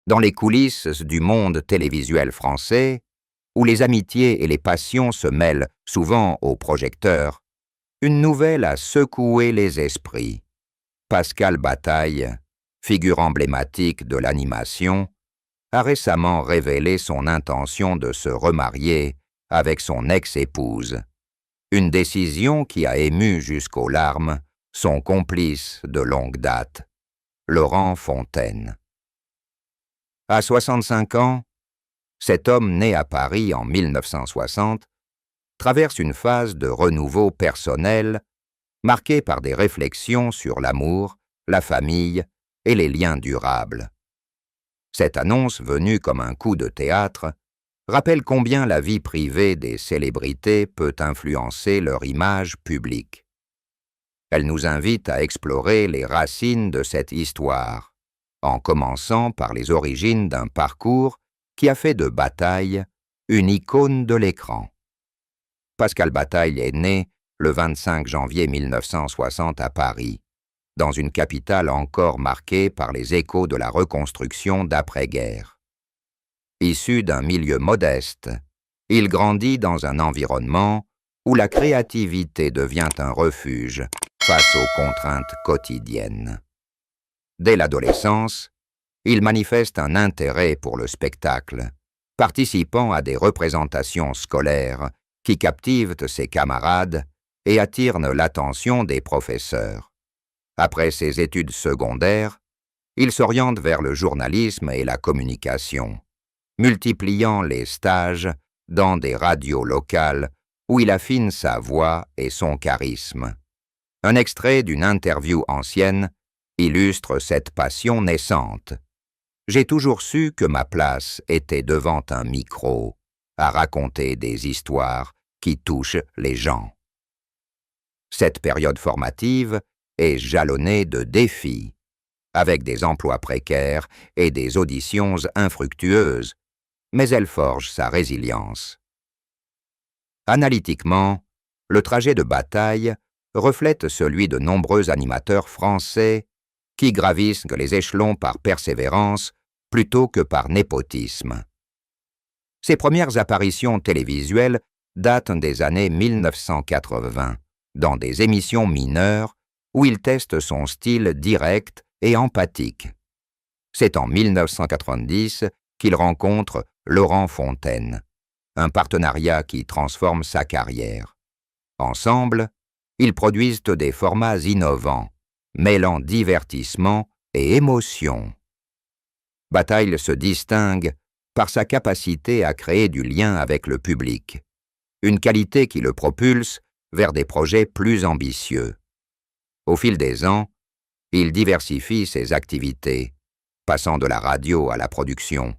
Dans les coulisses du monde télévisuel français, où les amitiés et les passions se mêlent souvent aux projecteurs, une nouvelle a secoué les esprits. Pascal Bataille, figure emblématique de l'animation, a récemment révélé son intention de se remarier avec son ex-épouse. Une décision qui a ému jusqu'aux larmes son complice de longue date, Laurent Fontaine. À 65 ans, cet homme né à Paris en 1960 traverse une phase de renouveau personnel marquée par des réflexions sur l'amour, la famille et les liens durables. Cette annonce, venue comme un coup de théâtre, rappelle combien la vie privée des célébrités peut influencer leur image publique. Elle nous invite à explorer les racines de cette histoire, en commençant par les origines d'un parcours qui a fait de Bataille une icône de l'écran. Pascal Bataille est né le 25 janvier 1960 à Paris, dans une capitale encore marquée par les échos de la reconstruction d'après-guerre. Issu d'un milieu modeste, il grandit dans un environnement où la créativité devient un refuge face aux contraintes quotidiennes. Dès l'adolescence, il manifeste un intérêt pour le spectacle, participant à des représentations scolaires qui captivent ses camarades et attirent l'attention des professeurs. Après ses études secondaires, il s'oriente vers le journalisme et la communication, multipliant les stages dans des radios locales où il affine sa voix et son charisme. Un extrait d'une interview ancienne illustre cette passion naissante. « J'ai toujours su que ma place était devant un micro, à raconter des histoires qui touchent les gens. » Cette période formative est jalonnée de défis, avec des emplois précaires et des auditions infructueuses, mais elle forge sa résilience. Analytiquement, le trajet de Bataille reflète celui de nombreux animateurs français qui gravissent les échelons par persévérance plutôt que par népotisme. Ses premières apparitions télévisuelles datent des années 1980, dans des émissions mineures où il teste son style direct et empathique. C'est en 1990 qu'il rencontre Laurent Fontaine, un partenariat qui transforme sa carrière. Ensemble, ils produisent des formats innovants, mêlant divertissement et émotion. Bataille se distingue par sa capacité à créer du lien avec le public, une qualité qui le propulse vers des projets plus ambitieux. Au fil des ans, il diversifie ses activités, passant de la radio à la production,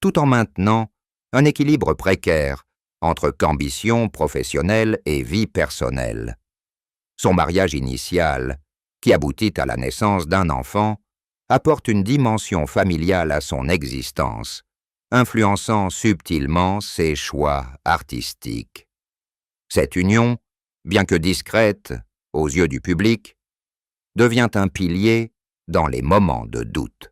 tout en maintenant un équilibre précaire entre ambition professionnelle et vie personnelle. Son mariage initial, qui aboutit à la naissance d'un enfant, apporte une dimension familiale à son existence, influençant subtilement ses choix artistiques. Cette union, bien que discrète aux yeux du public, devient un pilier dans les moments de doute.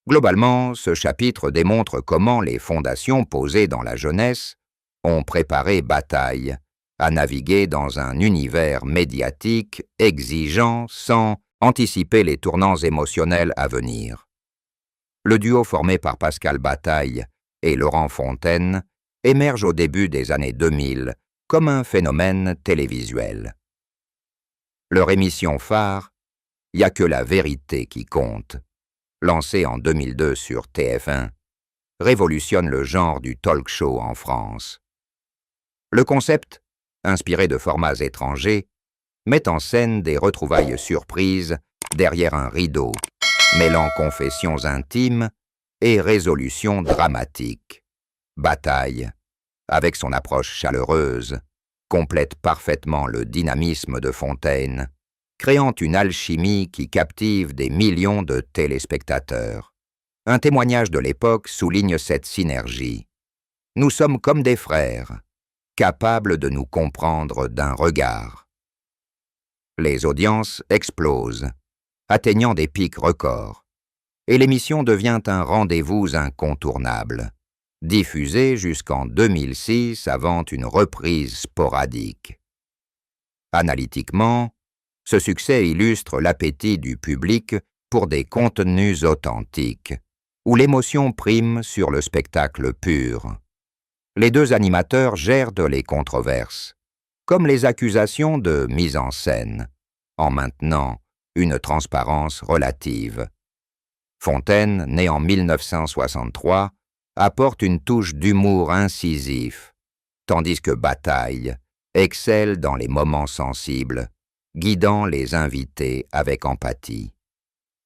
Globalement, ce chapitre démontre comment les fondations posées dans la jeunesse ont préparé Bataille à naviguer dans un univers médiatique exigeant sans anticiper les tournants émotionnels à venir. Le duo formé par Pascal Bataille et Laurent Fontaine émerge au début des années 2000 comme un phénomène télévisuel. Leur émission phare, Y a que la vérité qui compte, lancée en 2002 sur TF1, révolutionne le genre du talk show en France. Le concept, inspiré de formats étrangers, met en scène des retrouvailles surprises derrière un rideau, mêlant confessions intimes et résolutions dramatiques. Bataille, avec son approche chaleureuse, complète parfaitement le dynamisme de Fontaine, créant une alchimie qui captive des millions de téléspectateurs. Un témoignage de l'époque souligne cette synergie. Nous sommes comme des frères, capables de nous comprendre d'un regard. Les audiences explosent, atteignant des pics records. et l'émission devient un rendez-vous incontournable, diffusée jusqu'en 2006 avant une reprise sporadique. Analytiquement, ce succès illustre l'appétit du public pour des contenus authentiques, où l'émotion prime sur le spectacle pur. Les deux animateurs gèrent les controverses, comme les accusations de mise en scène, en maintenant une transparence relative. Fontaine, né en 1963, apporte une touche d'humour incisif, tandis que Bataille excelle dans les moments sensibles, guidant les invités avec empathie.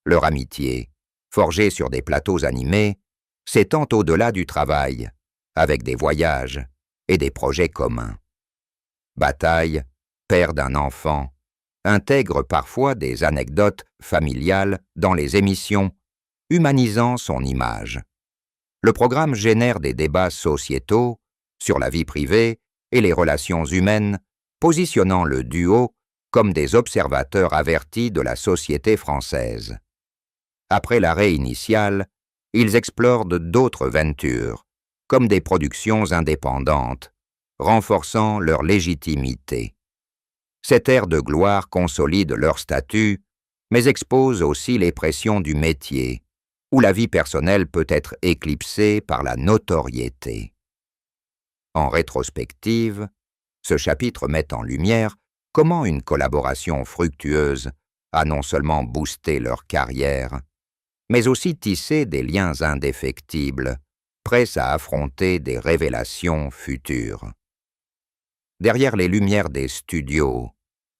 Leur amitié, forgée sur des plateaux animés, s'étend au-delà du travail, avec des voyages et des projets communs. Bataille, père d'un enfant, intègre parfois des anecdotes familiales dans les émissions, humanisant son image. Le programme génère des débats sociétaux sur la vie privée et les relations humaines, positionnant le duo comme des observateurs avertis de la société française. Après l'arrêt initial, ils explorent d'autres ventures, comme des productions indépendantes, renforçant leur légitimité. Cette ère de gloire consolide leur statut, mais expose aussi les pressions du métier, où la vie personnelle peut être éclipsée par la notoriété. En rétrospective, ce chapitre met en lumière comment une collaboration fructueuse a non seulement boosté leur carrière, mais aussi tissé des liens indéfectibles, prêts à affronter des révélations futures. Derrière les lumières des studios,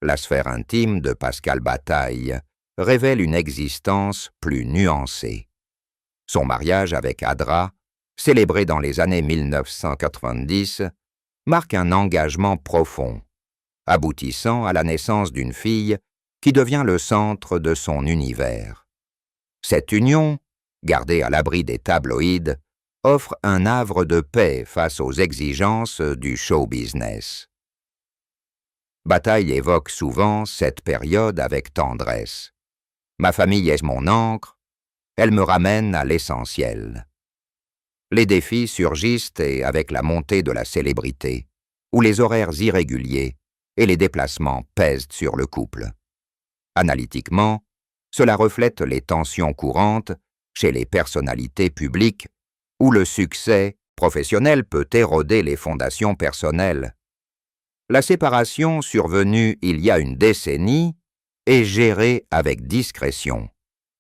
la sphère intime de Pascal Bataille révèle une existence plus nuancée. Son mariage avec Adra, célébré dans les années 1990, marque un engagement profond, aboutissant à la naissance d'une fille qui devient le centre de son univers. Cette union, gardée à l'abri des tabloïds, offre un havre de paix face aux exigences du show business. Bataille évoque souvent cette période avec tendresse. Ma famille est mon ancre, elle me ramène à l'essentiel. Les défis surgissent et avec la montée de la célébrité, où les horaires irréguliers et les déplacements pèsent sur le couple. Analytiquement, cela reflète les tensions courantes chez les personnalités publiques où le succès professionnel peut éroder les fondations personnelles. La séparation survenue il y a une décennie est gérée avec discrétion,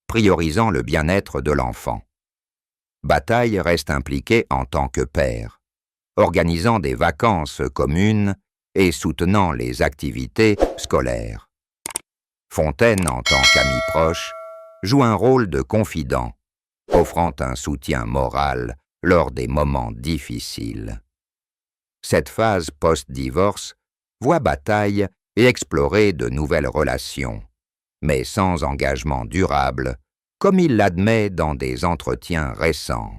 priorisant le bien-être de l'enfant. Bataille reste impliqué en tant que père, organisant des vacances communes et soutenant les activités scolaires. Fontaine, en tant qu'ami proche, joue un rôle de confident, offrant un soutien moral lors des moments difficiles. Cette phase post-divorce voit Bataille et explorer de nouvelles relations, mais sans engagement durable, comme il l'admet dans des entretiens récents.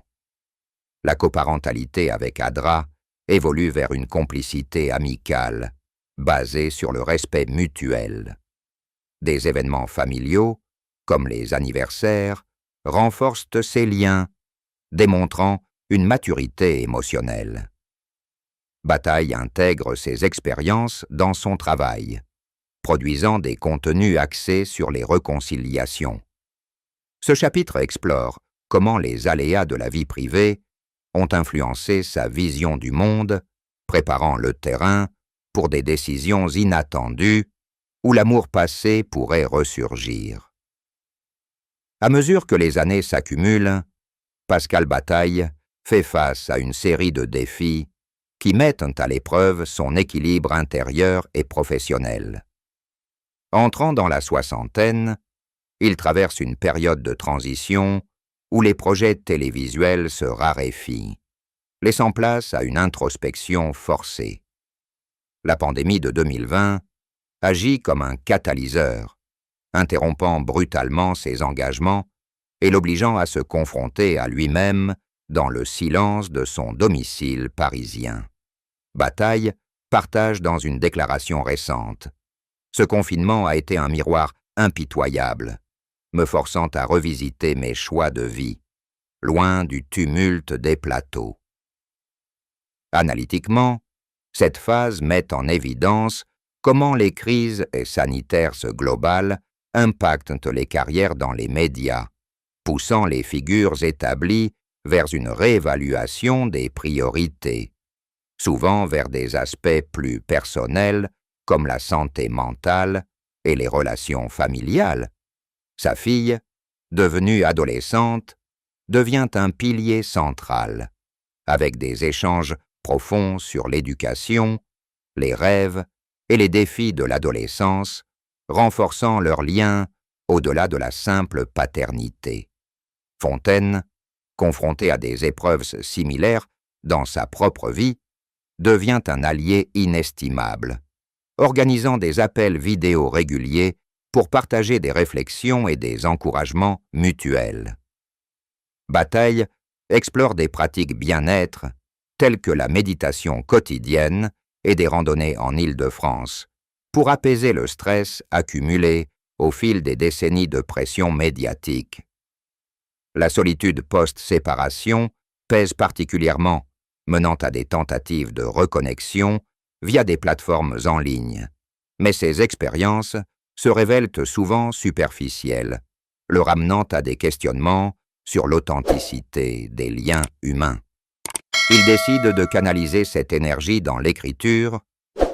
La coparentalité avec Adra évolue vers une complicité amicale, basée sur le respect mutuel. Des événements familiaux, comme les anniversaires, renforcent ces liens, démontrant une maturité émotionnelle. Bataille intègre ces expériences dans son travail, produisant des contenus axés sur les réconciliations. Ce chapitre explore comment les aléas de la vie privée ont influencé sa vision du monde, préparant le terrain pour des décisions inattendues où l'amour passé pourrait ressurgir. À mesure que les années s'accumulent, Pascal Bataille fait face à une série de défis qui mettent à l'épreuve son équilibre intérieur et professionnel. Entrant dans la soixantaine, il traverse une période de transition où les projets télévisuels se raréfient, laissant place à une introspection forcée. La pandémie de 2020 agit comme un catalyseur, interrompant brutalement ses engagements et l'obligeant à se confronter à lui-même dans le silence de son domicile parisien. Bataille partage dans une déclaration récente. Ce confinement a été un miroir impitoyable, me forçant à revisiter mes choix de vie, loin du tumulte des plateaux. Analytiquement, cette phase met en évidence comment les crises sanitaires globales impactent les carrières dans les médias, poussant les figures établies vers une réévaluation des priorités, souvent vers des aspects plus personnels comme la santé mentale et les relations familiales. Sa fille, devenue adolescente, devient un pilier central, avec des échanges profonds sur l'éducation, les rêves et les défis de l'adolescence, renforçant leurs liens au-delà de la simple paternité. Fontaine, confronté à des épreuves similaires dans sa propre vie, devient un allié inestimable, organisant des appels vidéo réguliers pour partager des réflexions et des encouragements mutuels. Bataille explore des pratiques bien-être telles que la méditation quotidienne et des randonnées en Île-de-France, pour apaiser le stress accumulé au fil des décennies de pression médiatique. La solitude post-séparation pèse particulièrement, menant à des tentatives de reconnexion via des plateformes en ligne. Mais ces expériences se révèlent souvent superficielles, le ramenant à des questionnements sur l'authenticité des liens humains. Il décide de canaliser cette énergie dans l'écriture,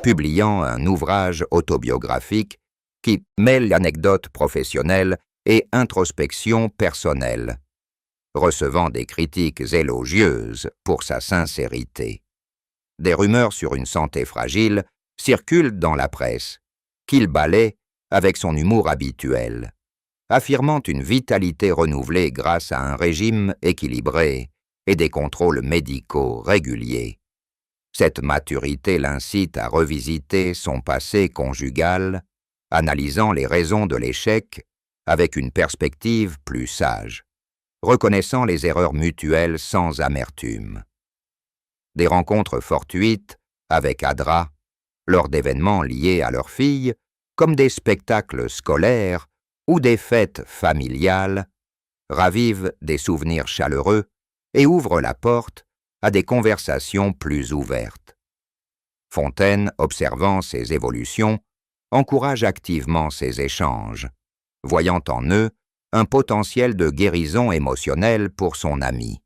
publiant un ouvrage autobiographique qui mêle anecdotes professionnelles et introspection personnelle, recevant des critiques élogieuses pour sa sincérité. Des rumeurs sur une santé fragile circulent dans la presse, qu'il balaie avec son humour habituel, affirmant une vitalité renouvelée grâce à un régime équilibré et des contrôles médicaux réguliers. Cette maturité l'incite à revisiter son passé conjugal, analysant les raisons de l'échec avec une perspective plus sage, reconnaissant les erreurs mutuelles sans amertume. Des rencontres fortuites avec Adra, lors d'événements liés à leur fille, comme des spectacles scolaires ou des fêtes familiales, ravivent des souvenirs chaleureux et ouvrent la porte à des conversations plus ouvertes. Fontaine, observant ces évolutions, encourage activement ces échanges, voyant en eux un potentiel de guérison émotionnelle pour son ami.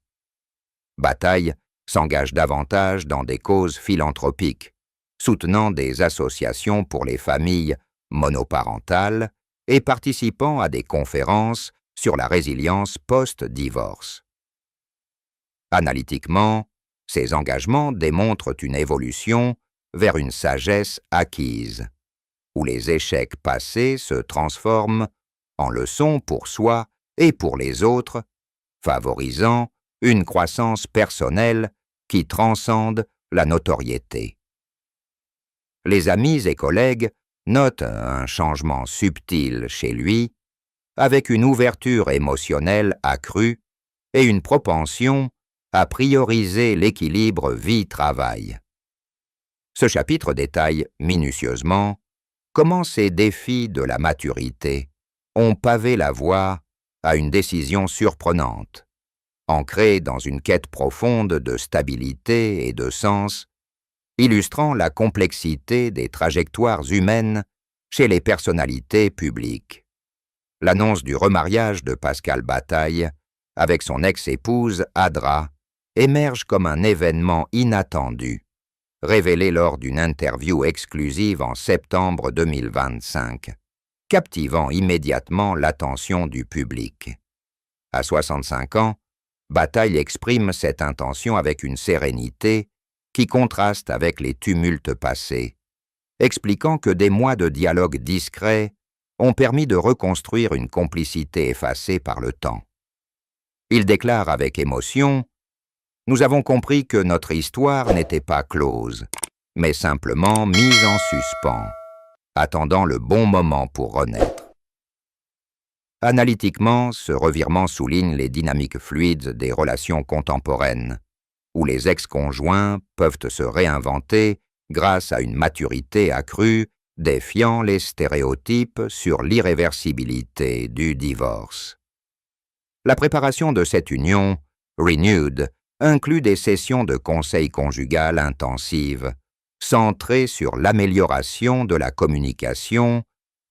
Bataille s'engage davantage dans des causes philanthropiques, soutenant des associations pour les familles monoparentales et participant à des conférences sur la résilience post-divorce. Analytiquement, ces engagements démontrent une évolution vers une sagesse acquise, où les échecs passés se transforment en leçons pour soi et pour les autres, favorisant une croissance personnelle qui transcende la notoriété. Les amis et collègues notent un changement subtil chez lui, avec une ouverture émotionnelle accrue et une propension à prioriser l'équilibre vie-travail. Ce chapitre détaille minutieusement comment ces défis de la maturité ont pavé la voie à une décision surprenante, ancrée dans une quête profonde de stabilité et de sens, illustrant la complexité des trajectoires humaines chez les personnalités publiques. L'annonce du remariage de Pascal Bataille avec son ex-épouse Adra émerge comme un événement inattendu, révélé lors d'une interview exclusive en septembre 2025, captivant immédiatement l'attention du public. À 65 ans, Bataille exprime cette intention avec une sérénité qui contraste avec les tumultes passés, expliquant que des mois de dialogue discret ont permis de reconstruire une complicité effacée par le temps. Il déclare avec émotion « Nous avons compris que notre histoire n'était pas close, mais simplement mise en suspens, attendant le bon moment pour renaître. » Analytiquement, ce revirement souligne les dynamiques fluides des relations contemporaines, où les ex-conjoints peuvent se réinventer grâce à une maturité accrue défiant les stéréotypes sur l'irréversibilité du divorce. La préparation de cette union, Renewed, inclut des sessions de conseil conjugal intensives, centrées sur l'amélioration de la communication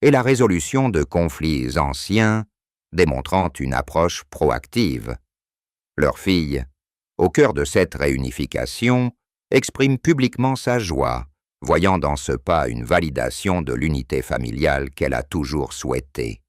et la résolution de conflits anciens, démontrant une approche proactive. Leur fille, au cœur de cette réunification, exprime publiquement sa joie, voyant dans ce pas une validation de l'unité familiale qu'elle a toujours souhaitée.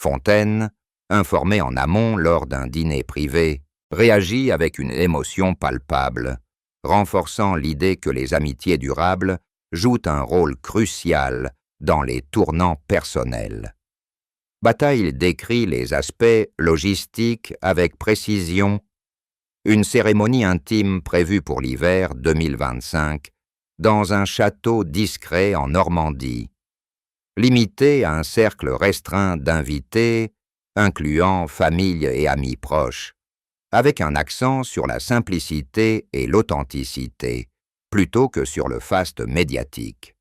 Fontaine, informé en amont lors d'un dîner privé, réagit avec une émotion palpable, renforçant l'idée que les amitiés durables jouent un rôle crucial dans les tournants personnels. Bataille décrit les aspects logistiques avec précision. Une cérémonie intime prévue pour l'hiver 2025 dans un château discret en Normandie, limitée à un cercle restreint d'invités, incluant famille et amis proches, avec un accent sur la simplicité et l'authenticité, plutôt que sur le faste médiatique.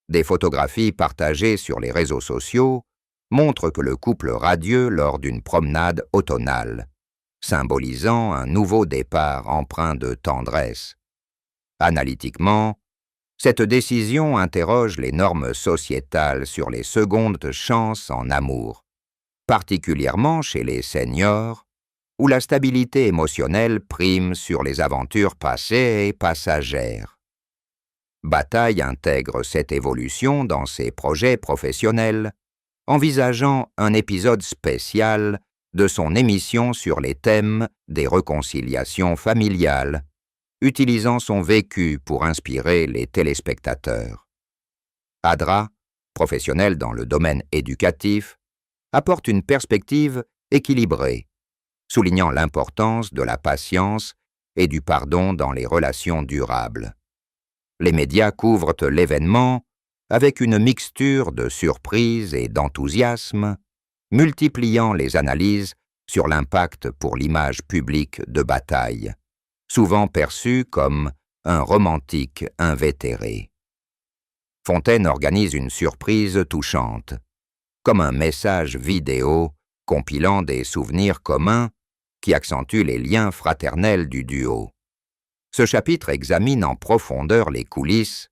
Des photographies partagées sur les réseaux sociaux montrent que le couple radieux lors d'une promenade automnale, symbolisant un nouveau départ empreint de tendresse. Analytiquement, cette décision interroge les normes sociétales sur les secondes chances en amour, particulièrement chez les seniors, où la stabilité émotionnelle prime sur les aventures passées et passagères. Bataille intègre cette évolution dans ses projets professionnels, envisageant un épisode spécial de son émission sur les thèmes des réconciliations familiales, utilisant son vécu pour inspirer les téléspectateurs. Adra, professionnel dans le domaine éducatif, apporte une perspective équilibrée, soulignant l'importance de la patience et du pardon dans les relations durables. Les médias couvrent l'événement avec une mixture de surprise et d'enthousiasme, multipliant les analyses sur l'impact pour l'image publique de Bataille, souvent perçu comme un romantique invétéré. Fontaine organise une surprise touchante, comme un message vidéo compilant des souvenirs communs qui accentuent les liens fraternels du duo. Ce chapitre examine en profondeur les coulisses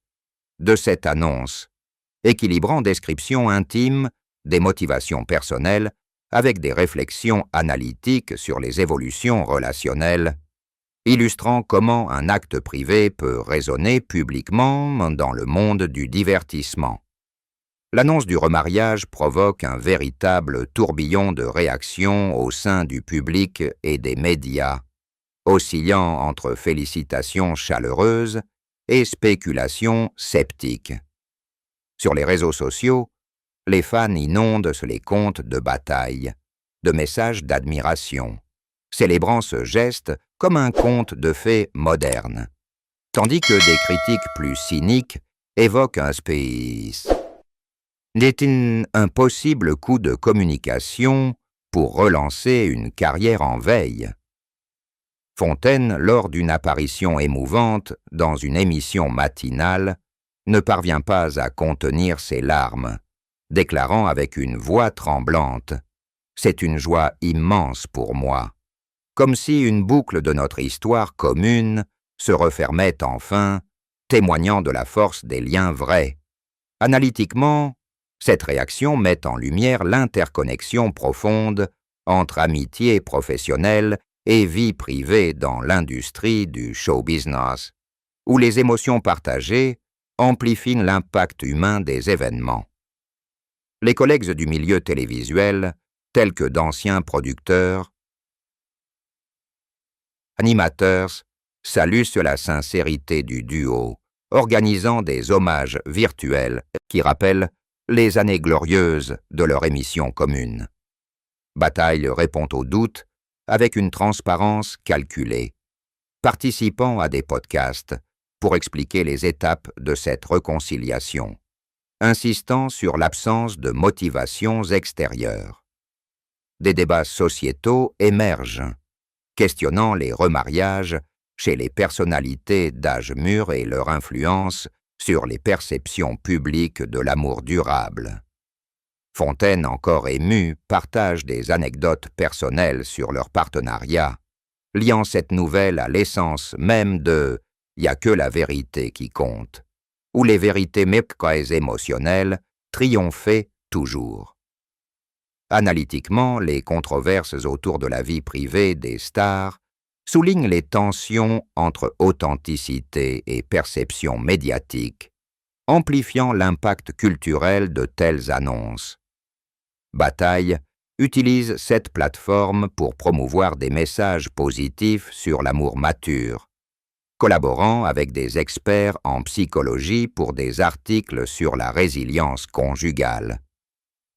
de cette annonce, équilibrant descriptions intimes des motivations personnelles avec des réflexions analytiques sur les évolutions relationnelles, illustrant comment un acte privé peut résonner publiquement dans le monde du divertissement. L'annonce du remariage provoque un véritable tourbillon de réactions au sein du public et des médias, oscillant entre félicitations chaleureuses et spéculations sceptiques. Sur les réseaux sociaux, les fans inondent les comptes de Bataille, de messages d'admiration, célébrant ce geste comme un conte de fées moderne, tandis que des critiques plus cyniques évoquent un space. N'est-il un possible coup de communication pour relancer une carrière en veille? Fontaine, lors d'une apparition émouvante dans une émission matinale, ne parvient pas à contenir ses larmes, déclarant avec une voix tremblante « C'est une joie immense pour moi », comme si une boucle de notre histoire commune se refermait enfin, témoignant de la force des liens vrais. Analytiquement, cette réaction met en lumière l'interconnexion profonde entre amitié professionnelle et vie privée dans l'industrie du show business, où les émotions partagées amplifient l'impact humain des événements. Les collègues du milieu télévisuel, tels que d'anciens producteurs, animateurs, saluent sur la sincérité du duo, organisant des hommages virtuels qui rappellent les années glorieuses de leur émission commune. Bataille répond aux doutes avec une transparence calculée, participant à des podcasts pour expliquer les étapes de cette réconciliation, insistant sur l'absence de motivations extérieures. Des débats sociétaux émergent, questionnant les remariages chez les personnalités d'âge mûr et leur influence sur les perceptions publiques de l'amour durable. Fontaine, encore ému, partage des anecdotes personnelles sur leur partenariat, liant cette nouvelle à l'essence même de « y a que la vérité qui compte », où les vérités émotionnelles triomphaient toujours. Analytiquement, les controverses autour de la vie privée des stars soulignent les tensions entre authenticité et perception médiatique, amplifiant l'impact culturel de telles annonces. Bataille utilise cette plateforme pour promouvoir des messages positifs sur l'amour mature, collaborant avec des experts en psychologie pour des articles sur la résilience conjugale.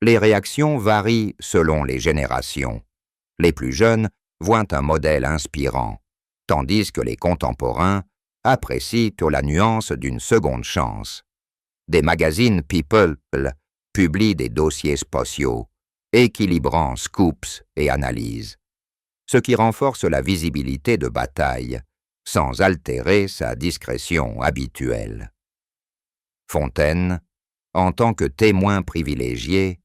Les réactions varient selon les générations. Les plus jeunes voient un modèle inspirant, tandis que les contemporains apprécient la nuance d'une seconde chance. Des magazines People publient des dossiers spatiaux, équilibrant scoops et analyses, ce qui renforce la visibilité de Bataille, sans altérer sa discrétion habituelle. Fontaine, en tant que témoin privilégié,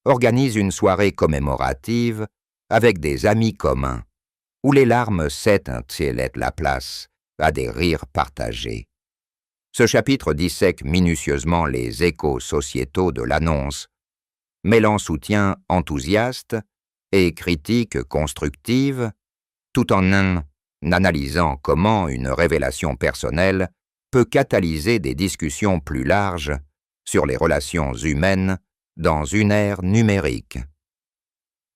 organise une soirée commémorative avec des amis communs, où les larmes cèdent la place à des rires partagés. Ce chapitre dissèque minutieusement les échos sociétaux de l'annonce, mêlant soutien enthousiaste et critique constructive, tout en analysant comment une révélation personnelle peut catalyser des discussions plus larges sur les relations humaines dans une ère numérique.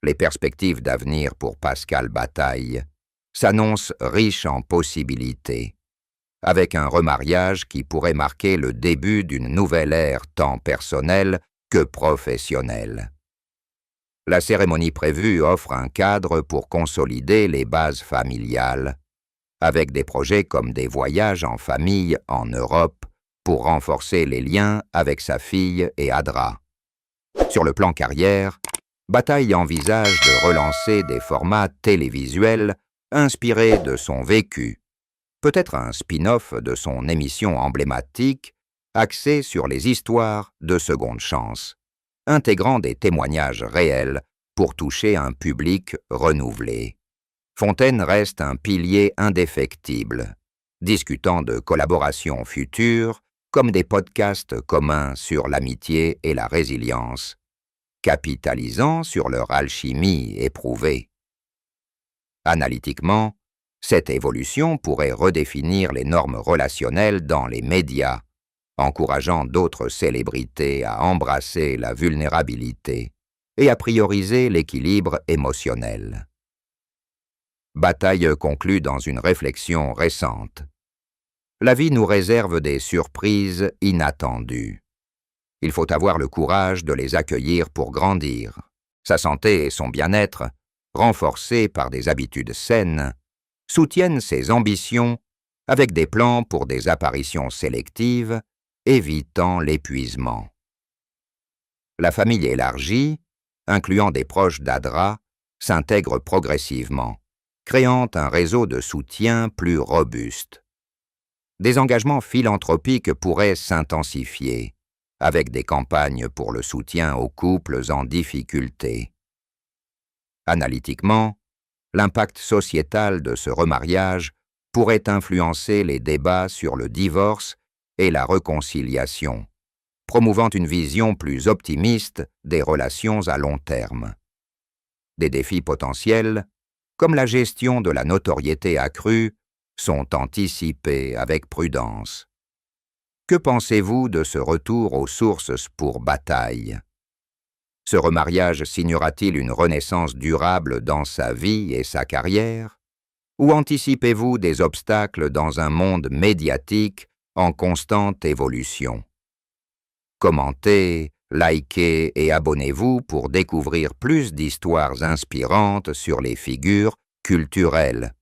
Les perspectives d'avenir pour Pascal Bataille s'annoncent riches en possibilités, avec un remariage qui pourrait marquer le début d'une nouvelle ère tant personnelle que professionnelle. La cérémonie prévue offre un cadre pour consolider les bases familiales, avec des projets comme des voyages en famille en Europe pour renforcer les liens avec sa fille et Adra. Sur le plan carrière, Bataille envisage de relancer des formats télévisuels inspirés de son vécu, peut-être un spin-off de son émission emblématique axée sur les histoires de seconde chance, intégrant des témoignages réels pour toucher un public renouvelé. Fontaine reste un pilier indéfectible, discutant de collaborations futures comme des podcasts communs sur l'amitié et la résilience, capitalisant sur leur alchimie éprouvée. Analytiquement, cette évolution pourrait redéfinir les normes relationnelles dans les médias, encourageant d'autres célébrités à embrasser la vulnérabilité et à prioriser l'équilibre émotionnel. Bataille conclut dans une réflexion récente. La vie nous réserve des surprises inattendues. Il faut avoir le courage de les accueillir pour grandir. Sa santé et son bien-être, renforcés par des habitudes saines, soutiennent ses ambitions avec des plans pour des apparitions sélectives, évitant l'épuisement. La famille élargie, incluant des proches d'Adra, s'intègre progressivement, créant un réseau de soutien plus robuste. Des engagements philanthropiques pourraient s'intensifier, avec des campagnes pour le soutien aux couples en difficulté. Analytiquement, l'impact sociétal de ce remariage pourrait influencer les débats sur le divorce et la réconciliation, promouvant une vision plus optimiste des relations à long terme. Des défis potentiels, comme la gestion de la notoriété accrue, sont anticipés avec prudence. Que pensez-vous de ce retour aux sources pour Bataille? Ce remariage signera-t-il une renaissance durable dans sa vie et sa carrière? Ou anticipez-vous des obstacles dans un monde médiatique en constante évolution? Commentez, likez et abonnez-vous pour découvrir plus d'histoires inspirantes sur les figures culturelles.